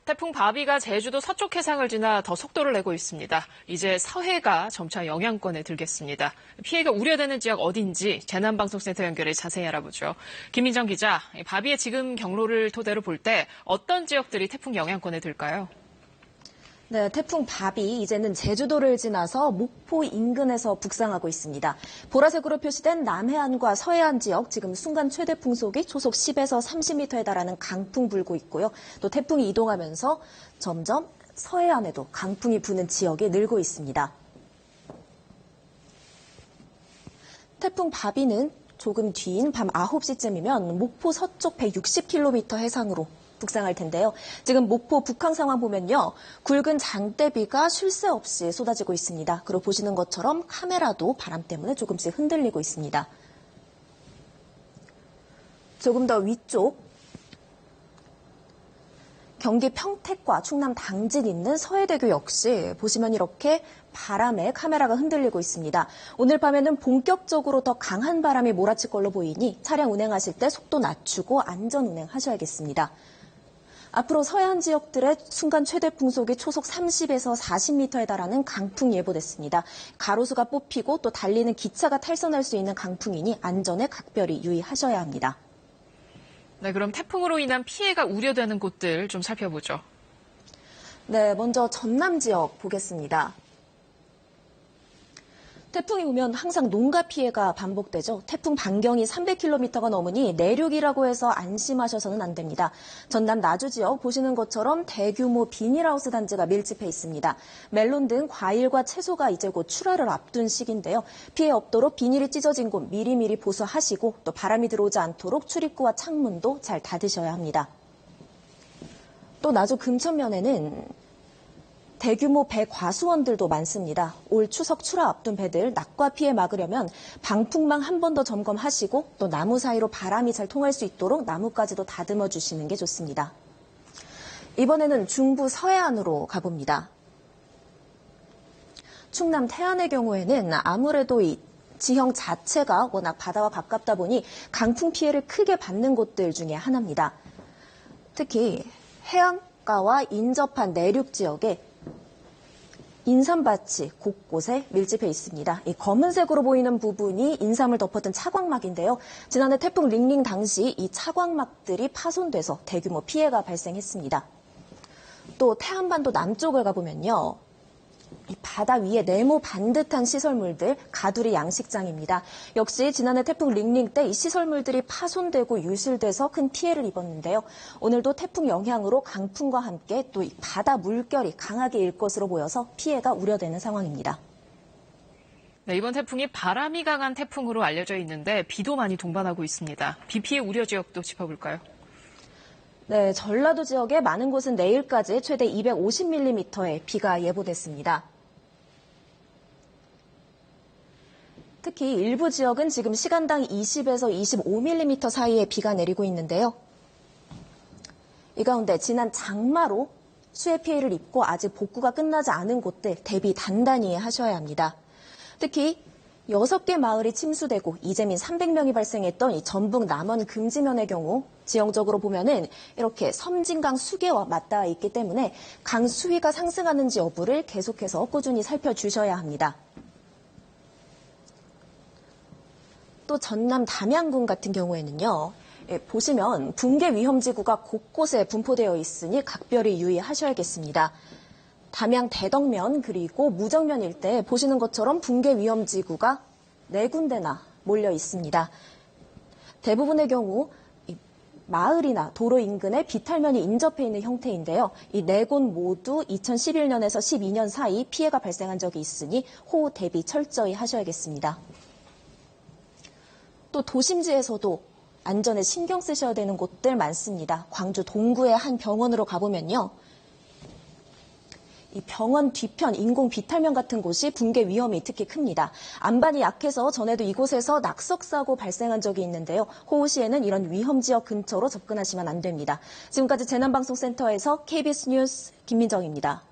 태풍 바비가 제주도 서쪽 해상을 지나 더 속도를 내고 있습니다. 이제 서해가 점차 영향권에 들겠습니다. 피해가 우려되는 지역 어딘지 재난방송센터 연결해 자세히 알아보죠. 김민정 기자, 바비의 지금 경로를 토대로 볼 때 어떤 지역들이 태풍 영향권에 들까요? 네, 태풍 바비 이제는 제주도를 지나서 목포 인근에서 북상하고 있습니다. 보라색으로 표시된 남해안과 서해안 지역 지금 순간 최대 풍속이 초속 10에서 30m에 달하는 강풍 불고 있고요. 또 태풍이 이동하면서 점점 서해안에도 강풍이 부는 지역이 늘고 있습니다. 태풍 바비는 조금 뒤인 밤 9시쯤이면 목포 서쪽 160km 해상으로 북상할 텐데요. 지금 목포 북항 상황 보면요. 굵은 장대비가 쉴 새 없이 쏟아지고 있습니다. 그리고 보시는 것처럼 카메라도 바람 때문에 조금씩 흔들리고 있습니다. 조금 더 위쪽 경기 평택과 충남 당진 있는 서해대교 역시 보시면 이렇게 바람에 카메라가 흔들리고 있습니다. 오늘 밤에는 본격적으로 더 강한 바람이 몰아칠 걸로 보이니 차량 운행하실 때 속도 낮추고 안전 운행하셔야겠습니다. 앞으로 서해안 지역들의 순간 최대 풍속이 초속 30에서 40m에 달하는 강풍이 예보됐습니다. 가로수가 뽑히고 또 달리는 기차가 탈선할 수 있는 강풍이니 안전에 각별히 유의하셔야 합니다. 네, 그럼 태풍으로 인한 피해가 우려되는 곳들 좀 살펴보죠. 네, 먼저 전남 지역 보겠습니다. 태풍이 오면 항상 농가 피해가 반복되죠. 태풍 반경이 300km가 넘으니 내륙이라고 해서 안심하셔서는 안 됩니다. 전남 나주 지역 보시는 것처럼 대규모 비닐하우스 단지가 밀집해 있습니다. 멜론 등 과일과 채소가 이제 곧 출하를 앞둔 시기인데요. 피해 없도록 비닐이 찢어진 곳 미리미리 보수하시고 또 바람이 들어오지 않도록 출입구와 창문도 잘 닫으셔야 합니다. 또 나주 금천면에는 대규모 배 과수원들도 많습니다. 올 추석 출하 앞둔 배들 낙과 피해 막으려면 방풍망 한 번 더 점검하시고 또 나무 사이로 바람이 잘 통할 수 있도록 나무까지도 다듬어 주시는 게 좋습니다. 이번에는 중부 서해안으로 가봅니다. 충남 태안의 경우에는 아무래도 이 지형 자체가 워낙 바다와 가깝다 보니 강풍 피해를 크게 받는 곳들 중에 하나입니다. 특히 해안가와 인접한 내륙 지역에 인삼밭이 곳곳에 밀집해 있습니다. 이 검은색으로 보이는 부분이 인삼을 덮었던 차광막인데요. 지난해 태풍 링링 당시 이 차광막들이 파손돼서 대규모 피해가 발생했습니다. 또 태안반도 남쪽을 가보면요. 이 바다 위에 네모 반듯한 시설물들, 가두리 양식장입니다. 역시 지난해 태풍 링링 때 이 시설물들이 파손되고 유실돼서 큰 피해를 입었는데요. 오늘도 태풍 영향으로 강풍과 함께 또 이 바다 물결이 강하게 일 것으로 보여서 피해가 우려되는 상황입니다. 네, 이번 태풍이 바람이 강한 태풍으로 알려져 있는데 비도 많이 동반하고 있습니다. 비 피해 우려 지역도 짚어볼까요? 네, 전라도 지역의 많은 곳은 내일까지 최대 250mm의 비가 예보됐습니다. 특히 일부 지역은 지금 시간당 20에서 25mm 사이의 비가 내리고 있는데요. 이 가운데 지난 장마로 수해 피해를 입고 아직 복구가 끝나지 않은 곳들 대비 단단히 하셔야 합니다. 특히 6개 마을이 침수되고 이재민 300명이 발생했던 이 전북 남원 금지면의 경우 지형적으로 보면은 이렇게 섬진강 수계와 맞닿아 있기 때문에 강 수위가 상승하는지 여부를 계속해서 꾸준히 살펴주셔야 합니다. 또 전남 담양군 같은 경우에는요. 보시면 붕괴 위험지구가 곳곳에 분포되어 있으니 각별히 유의하셔야겠습니다. 담양 대덕면 그리고 무정면 일대 보시는 것처럼 붕괴 위험지구가 4군데나 몰려 있습니다. 대부분의 경우 마을이나 도로 인근에 비탈면이 인접해 있는 형태인데요. 이 4곳 모두 2011년에서 12년 사이 피해가 발생한 적이 있으니 호우 대비 철저히 하셔야겠습니다. 또 도심지에서도 안전에 신경 쓰셔야 되는 곳들 많습니다. 광주 동구의 한 병원으로 가보면요. 이 병원 뒤편 인공 비탈면 같은 곳이 붕괴 위험이 특히 큽니다. 안반이 약해서 전에도 이곳에서 낙석사고 발생한 적이 있는데요. 호우 시에는 이런 위험 지역 근처로 접근하시면 안 됩니다. 지금까지 재난방송센터에서 KBS 뉴스 김민정입니다.